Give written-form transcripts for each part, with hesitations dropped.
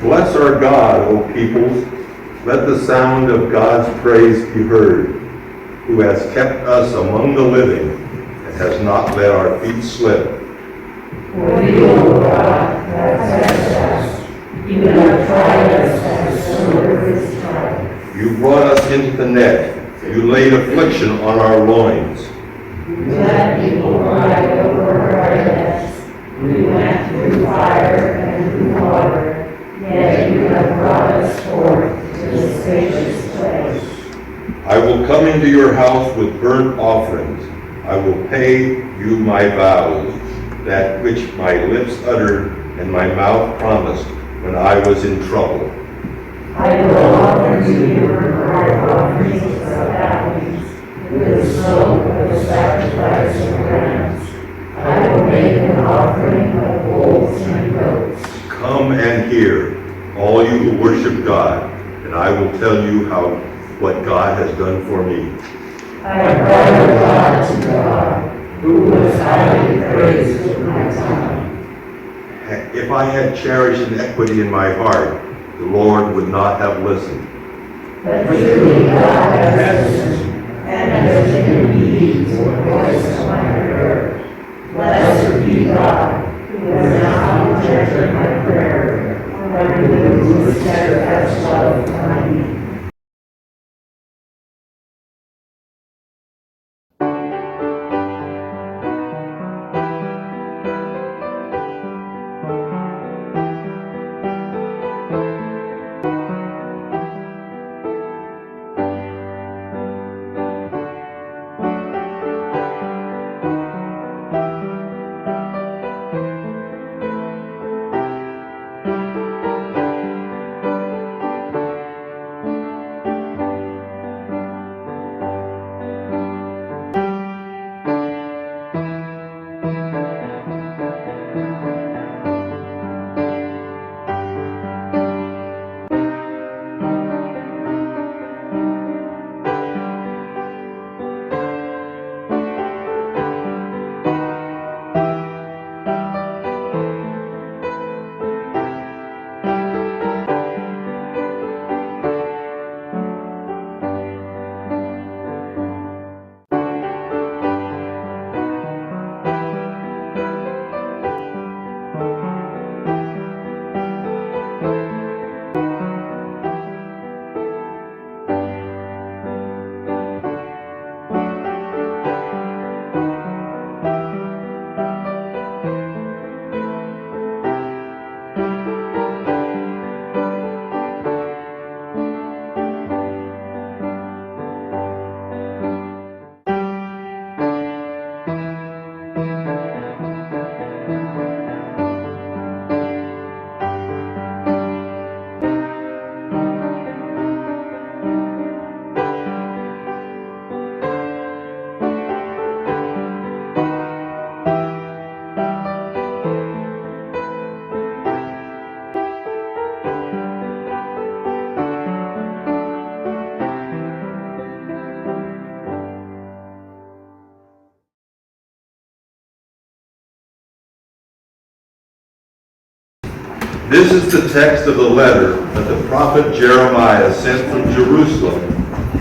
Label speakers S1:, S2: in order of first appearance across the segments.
S1: Bless our God, O peoples. Let the sound of God's praise be heard, who has kept us among the living and has not let our feet slip.
S2: For you, O God, have tested us. You have tried us as silver is tried.
S1: You brought us into the net. You laid affliction on our loins.
S2: You let people ride over our heads. We went through fire and through water, yet you have brought us forth to the spacious place.
S1: I will come into your house with burnt offerings. I will pay you my vows, that which my lips uttered and my mouth promised when I was in trouble.
S2: I will offer to you burnt offerings of fattenings, with the smoke of the sacrifice of rams. I will make an offering of bulls and goats.
S1: Come and hear, all you who worship God, and I will tell you what God has done for me.
S2: I brought a God to God, who was highly praised with my tongue.
S1: If I had cherished iniquity in my heart, the Lord would not have listened.
S2: But truly God has listened, and has given heed to the voice of my prayer. Blessed be God, who has not rejected my prayer, but renewed his steadfast love for me.
S1: This is the text of the letter that the prophet Jeremiah sent from Jerusalem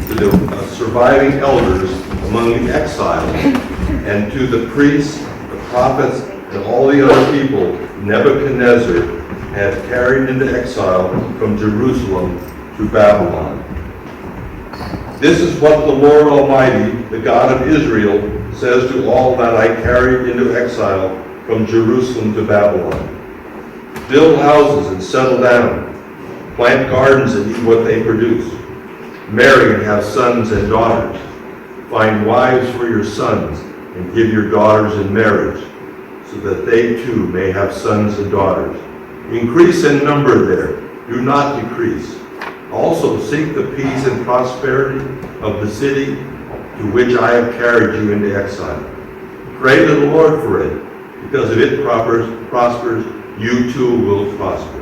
S1: to the surviving elders among the exiles and to the priests, the prophets, and all the other people Nebuchadnezzar had carried into exile from Jerusalem to Babylon. This is what the Lord Almighty, the God of Israel, says to all that I carried into exile from Jerusalem to Babylon. Build houses and settle down. Plant gardens and eat what they produce. Marry and have sons and daughters. Find wives for your sons and give your daughters in marriage, so that they too may have sons and daughters. Increase in number there, do not decrease. Also seek the peace and prosperity of the city to which I have carried you into exile. Pray to the Lord for it, because if it prospers, you too will prosper.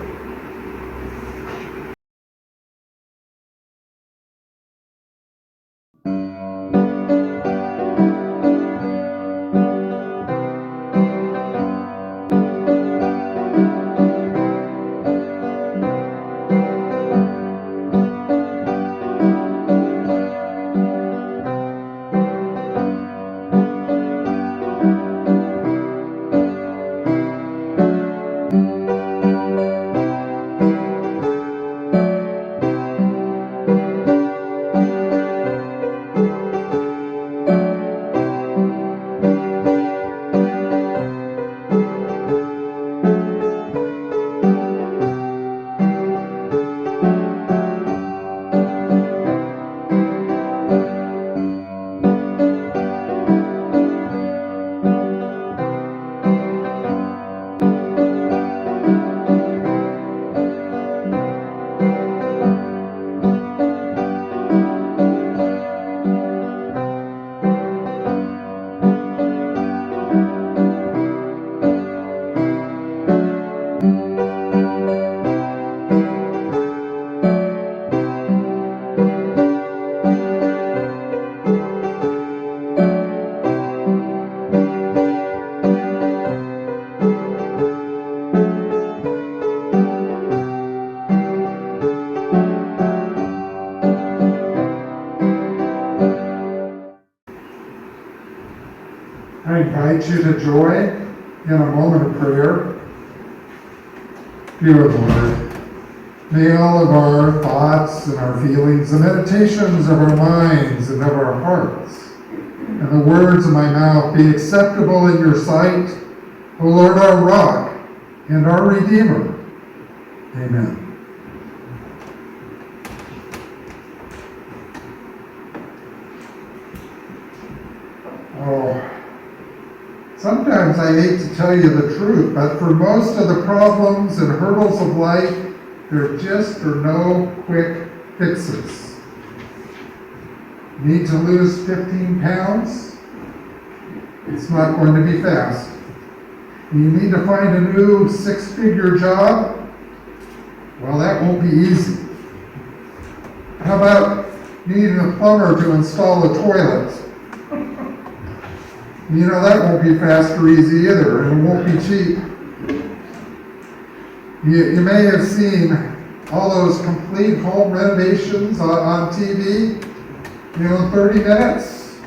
S3: I invite you to join in a moment of prayer. Dear Lord, may all of our thoughts and our feelings, the meditations of our minds and of our hearts, and the words of my mouth be acceptable in your sight, O Lord, our rock and our Redeemer. Amen. Oh, sometimes I hate to tell you the truth, but for most of the problems and hurdles of life, there just are no quick fixes. Need to lose 15 pounds? It's not going to be fast. You need to find a new 6-figure job? Well, that won't be easy. How about needing a plumber to install a toilet? You know, that won't be fast or easy either, and it won't be cheap. You may have seen all those complete home renovations on TV, 30 minutes.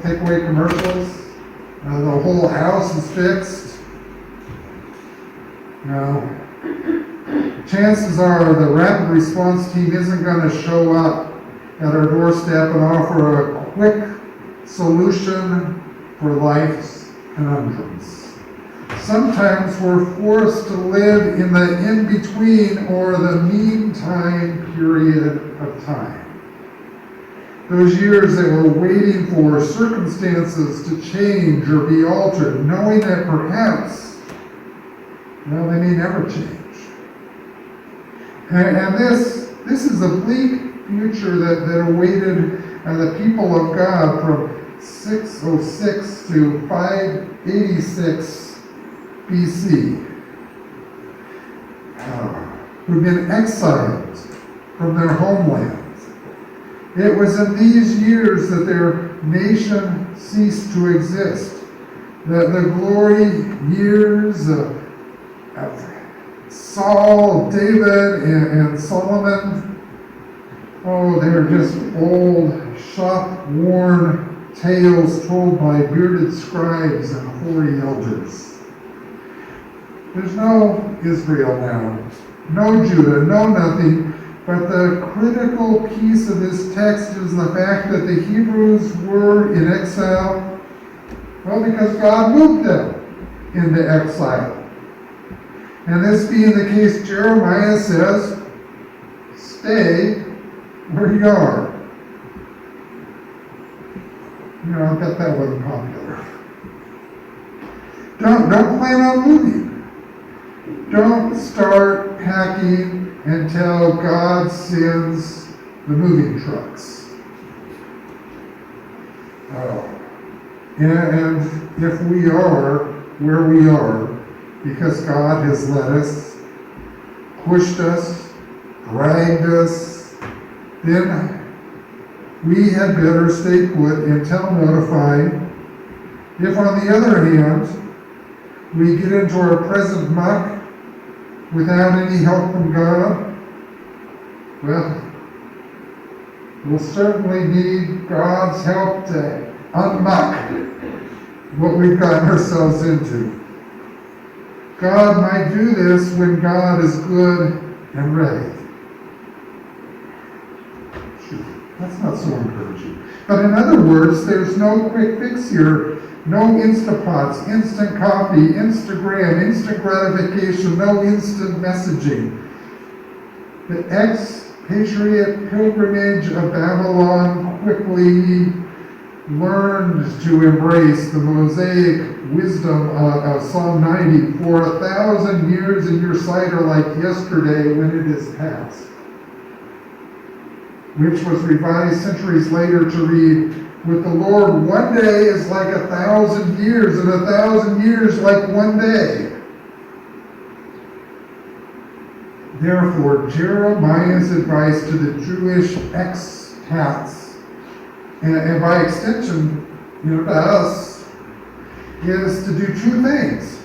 S3: Takeaway commercials. The whole house is fixed. Now, chances are the rapid response team isn't going to show up at our doorstep and offer a quick solution for life's conundrums. Sometimes we're forced to live in the in-between or the meantime period of time. Those years that we're waiting for circumstances to change or be altered, knowing that perhaps, they may never change. And this is a bleak future that awaited the people of God from 606 to 586 BC, who've been exiled from their homeland. It was in these years that their nation ceased to exist. The glory years of Saul, David, and Solomon, they're just old, shop-worn tales told by bearded scribes and hoary elders. There's no Israel now, no Judah, no nothing, but the critical piece of this text is the fact that the Hebrews were in exile, because God moved them into exile. And this being the case, Jeremiah says, stay where you are. I bet that wasn't popular. Don't plan on moving. Don't start packing until God sends the moving trucks. And if we are where we are, because God has led us, pushed us, dragged us, then we had better stay put until notified. If, on the other hand, we get into our present muck without any help from God, we'll certainly need God's help to unmuck what we've gotten ourselves into. God might do this when God is good and ready. That's not so encouraging. But in other words, there's no quick fix here. No Instapots, instant coffee, Instagram, instant gratification, no instant messaging. The expatriate pilgrimage of Babylon quickly learned to embrace the Mosaic wisdom of Psalm 90. For 1,000 years in your sight are like yesterday when it is past. Which was revised centuries later to read, with the Lord, one day is like 1,000 years, and 1,000 years like one day. Therefore, Jeremiah's advice to the Jewish expats, and by extension, to us, is to do two things.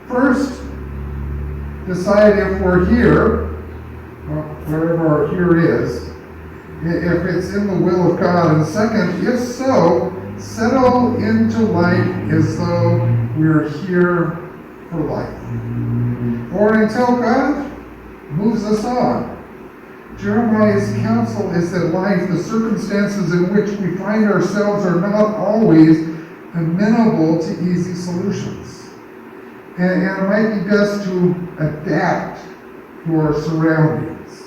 S3: First, decide if we're here, wherever our here is, if it's in the will of God, and second, if so, settle into life as though we're here for life, or until God moves us on. Jeremiah's counsel is that life, the circumstances in which we find ourselves, are not always amenable to easy solutions. And it might be best to adapt to our surroundings.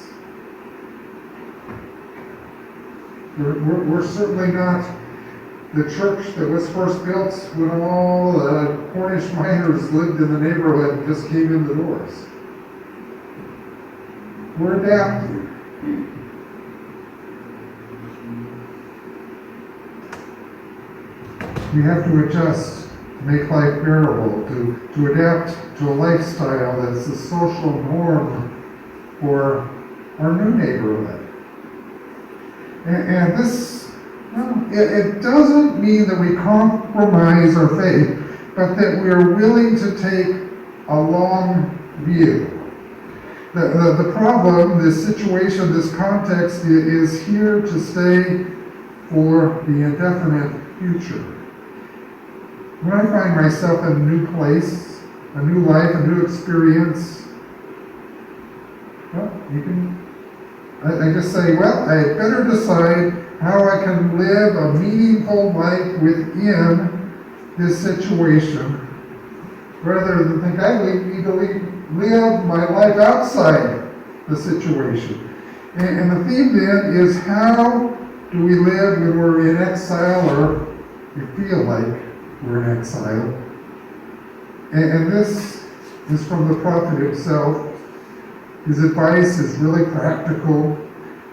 S3: We're certainly not the church that was first built when all the Cornish miners lived in the neighborhood and just came in the doors. We're adapting. We have to adjust to make life bearable, to adapt to a lifestyle that's the social norm for our new neighborhood. And this, it doesn't mean that we compromise our faith, but that we are willing to take a long view. The problem, this situation, this context is here to stay for the indefinite future. When I find myself in a new place, a new life, a new experience, well, I just say, well, I better decide how I can live a meaningful life within this situation, rather than think I need to live my life outside the situation. And the theme then is, how do we live when we're in exile, or we feel like we're in exile? And this is from the prophet himself. His advice is really practical.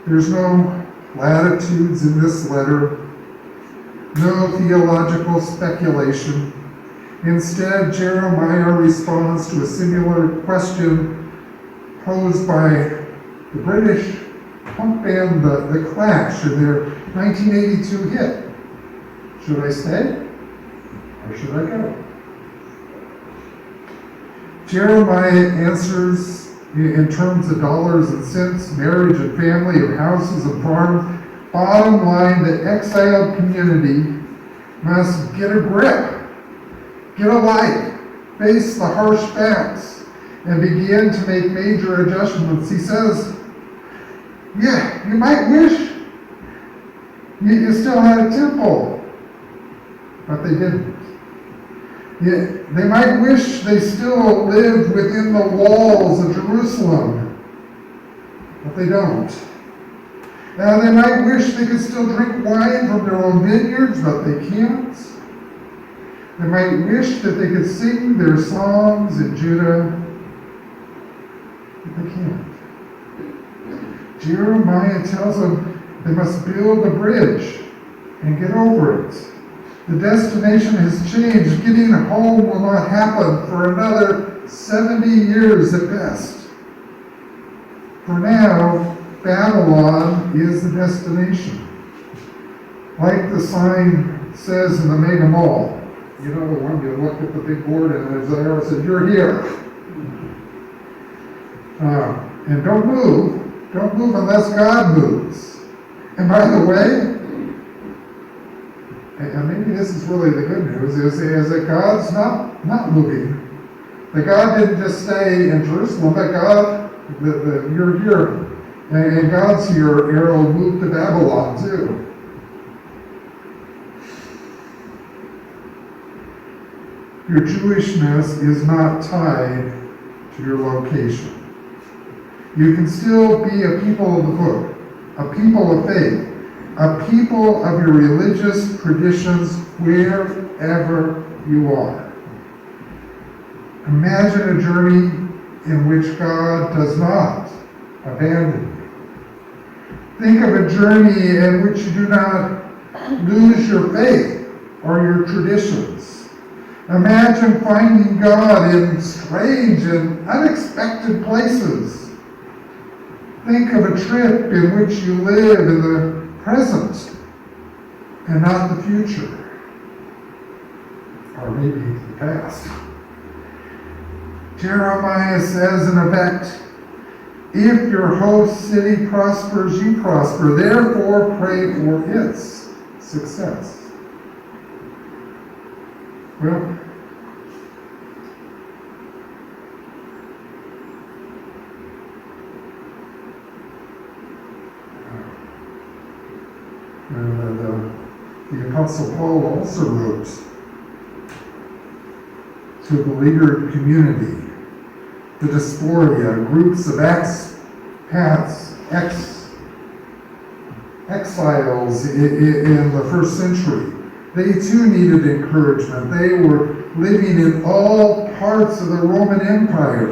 S3: There's no platitudes in this letter, no theological speculation. Instead, Jeremiah responds to a similar question posed by the British punk band The Clash in their 1982 hit, "Should I Stay or Should I Go?" Jeremiah answers in terms of dollars and cents, marriage and family, of houses and farms. Bottom line, the exiled community must get a grip, get a life, face the harsh facts, and begin to make major adjustments. He says, yeah, you might wish you still had a temple, but they didn't. Yeah, they might wish they still lived within the walls of Jerusalem, but they don't. Now, they might wish they could still drink wine from their own vineyards, but they can't. They might wish that they could sing their songs in Judah, but they can't. Jeremiah tells them they must build a bridge and get over it. The destination has changed. Getting home will not happen for another 70 years at best. For now, Babylon is the destination. Like the sign says in the mega mall. You know, the one you look at the big board and there's the arrow said, "You're here." And don't move. Don't move unless God moves. And by the way, and maybe this is really the good news, is that God's not moving. That God didn't just stay in Jerusalem, but God, you're here. And God's here, arrow moved to Babylon too. Your Jewishness is not tied to your location. You can still be a people of the book, a people of faith, a people of your religious traditions wherever you are. Imagine a journey in which God does not abandon you. Think of a journey in which you do not lose your faith or your traditions. Imagine finding God in strange and unexpected places. Think of a trip in which you live in the present and not the future, or maybe the past. Jeremiah says, in effect, If your host city prospers, you prosper. Therefore, pray for its success. Well, the Apostle Paul also wrote to the beleaguered community, the diaspora, groups of expats, exiles in the first century. They too needed encouragement. They were living in all parts of the Roman Empire,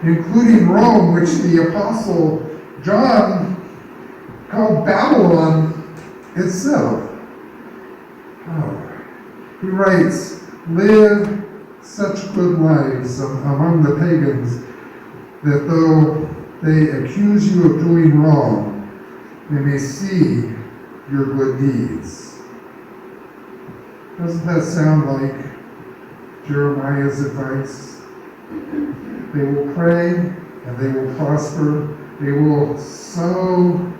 S3: including Rome, which the Apostle John called Babylon itself. Oh. He writes, live such good lives among the pagans that though they accuse you of doing wrong, they may see your good deeds. Doesn't that sound like Jeremiah's advice? They will pray and they will prosper. They will sow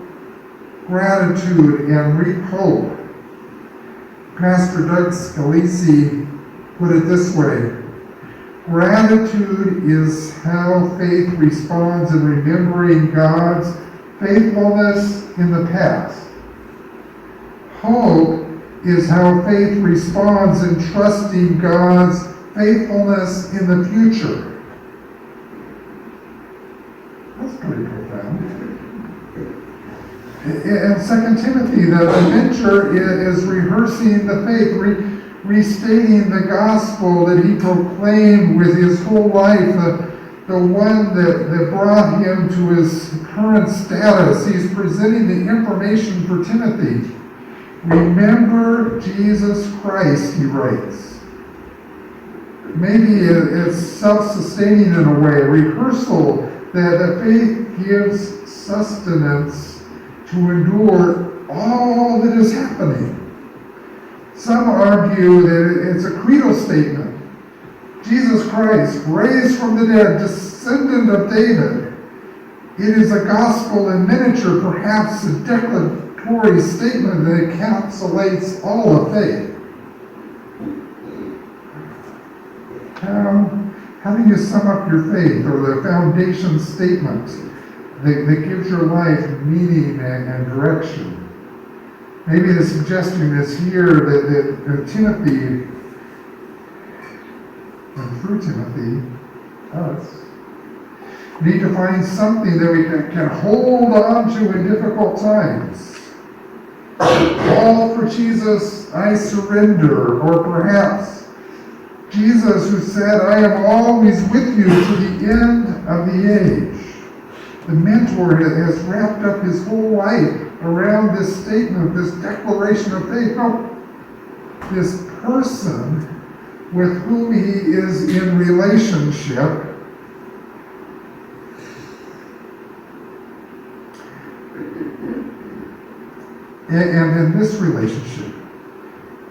S3: gratitude and reap hope. Pastor Doug Scalisi put it this way: gratitude is how faith responds in remembering God's faithfulness in the past. Hope is how faith responds in trusting God's faithfulness in the future. That's pretty profound. In 2 Timothy, the mentor is rehearsing the faith, restating the gospel that he proclaimed with his whole life, the one that brought him to his current status. He's presenting the information for Timothy. Remember Jesus Christ, he writes. Maybe it's self-sustaining in a way, a rehearsal that faith gives sustenance to endure all that is happening. Some argue that it's a credo statement. Jesus Christ, raised from the dead, descendant of David. It is a gospel in miniature, perhaps a declaratory statement that encapsulates all of faith. How do you sum up your faith, or the foundation statement that gives your life meaning and direction? Maybe the suggestion is here that Timothy, and through Timothy, us, need to find something that we can hold on to in difficult times. All for Jesus, I surrender. Or perhaps Jesus, who said, I am always with you to the end of the age. The mentor has wrapped up his whole life around this statement, this declaration of faith. No, this person with whom he is in relationship. And in this relationship,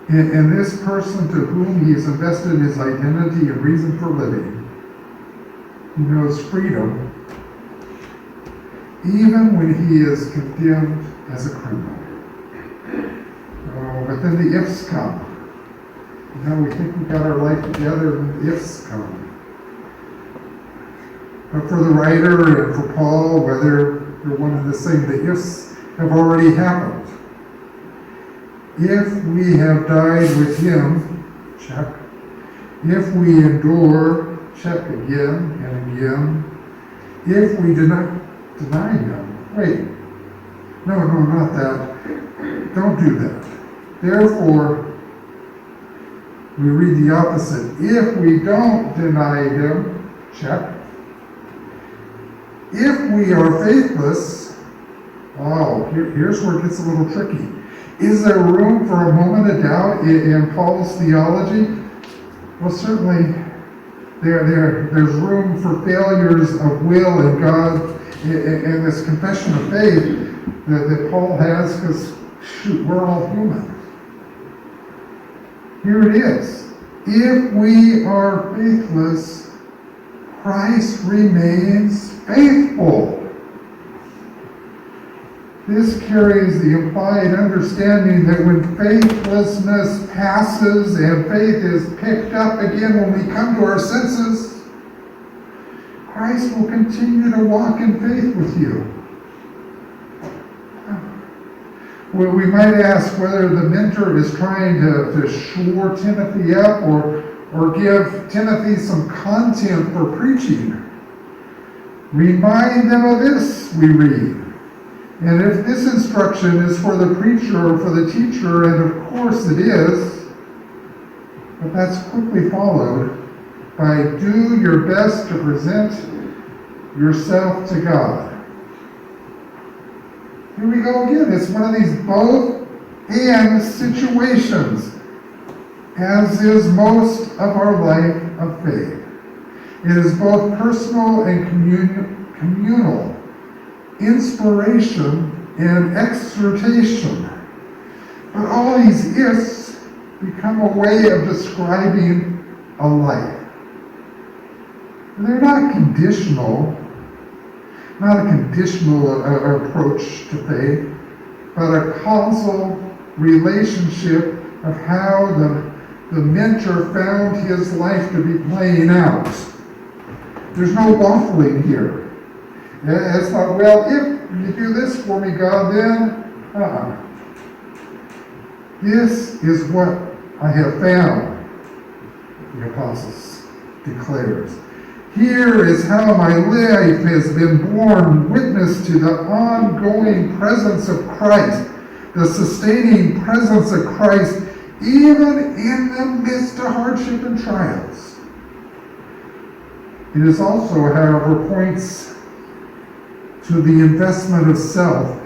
S3: in this person to whom he has invested his identity and reason for living, he knows freedom, even when he is condemned as a criminal. Oh, but then the ifs come. We think we've got our life together, and the ifs come. But for the writer and for Paul, whether they're one and the same, the ifs have already happened. If we have died with him, check. If we endure, check again and again. If we do not deny him, wait. No, not that. Don't do that. Therefore, we read the opposite. If we don't deny him, check. If we are faithless, here's where it gets a little tricky. Is there room for a moment of doubt in Paul's theology? Well, certainly there's room for failures of will in God in this confession of faith that Paul has, because we're all human. Here it is. If we are faithless, Christ remains faithful. This carries the implied understanding that when faithlessness passes and faith is picked up again when we come to our senses, Christ will continue to walk in faith with you. Well, we might ask whether the mentor is trying to shore Timothy up or give Timothy some content for preaching. Remind them of this, we read. And if this instruction is for the preacher or for the teacher, and of course it is, but that's quickly followed by do your best to present yourself to God. Here we go again. It's one of these both and situations, as is most of our life of faith. It is both personal and communal, inspiration and exhortation. But all these ifs become a way of describing a life. They're not conditional. Not a conditional approach to faith, but a causal relationship of how the mentor found his life to be playing out. There's no waffling here. It's not, well, if you do this for me, God, then, This is what I have found, the apostles declares. Here is how my life has been borne witness to the ongoing presence of Christ, the sustaining presence of Christ, even in the midst of hardship and trials. It is also, however, points to the investment of self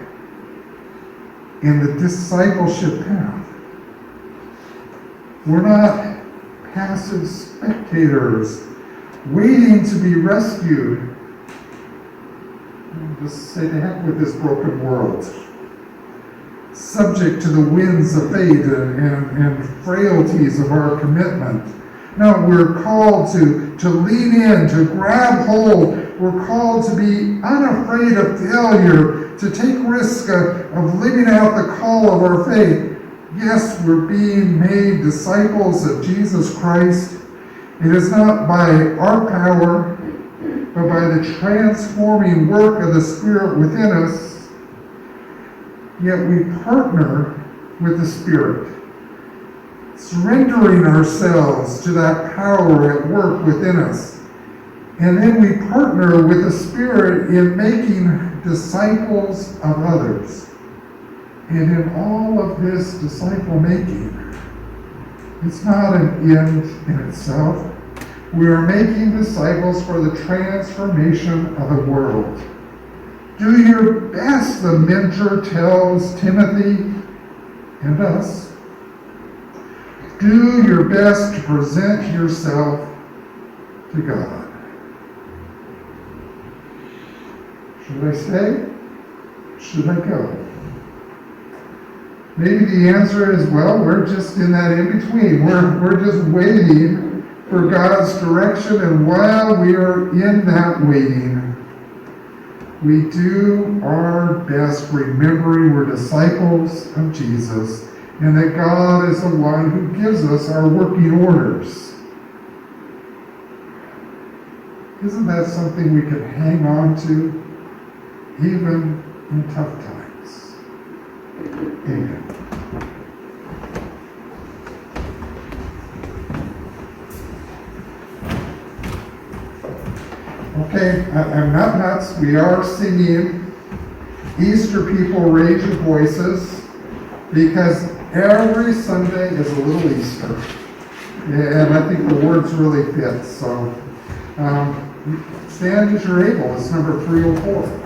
S3: in the discipleship path. We're not passive spectators waiting to be rescued. Just say to heck with this broken world. Subject to the winds of fate and frailties of our commitment. No, we're called to lean in, to grab hold. We're called to be unafraid of failure, to take risk of living out the call of our faith. Yes, we're being made disciples of Jesus Christ. It is not by our power, but by the transforming work of the Spirit within us. Yet we partner with the Spirit, surrendering ourselves to that power at work within us. And then we partner with the Spirit in making disciples of others. And in all of this disciple making, it's not an end in itself. We are making disciples for the transformation of the world. Do your best, the mentor tells Timothy and us. Do your best to present yourself to God. Should I stay? Should I go? Maybe the answer is, well, we're just in that in-between. We're just waiting for God's direction, and while we are in that waiting, we do our best, remembering we're disciples of Jesus, and that God is the one who gives us our working orders. Isn't that something we can hang on to, even in tough times? Amen. Okay, I'm not nuts. We are singing Easter People Raise Your Voices, because every Sunday is a little Easter. And I think the words really fit. So stand as you're able. It's number 304.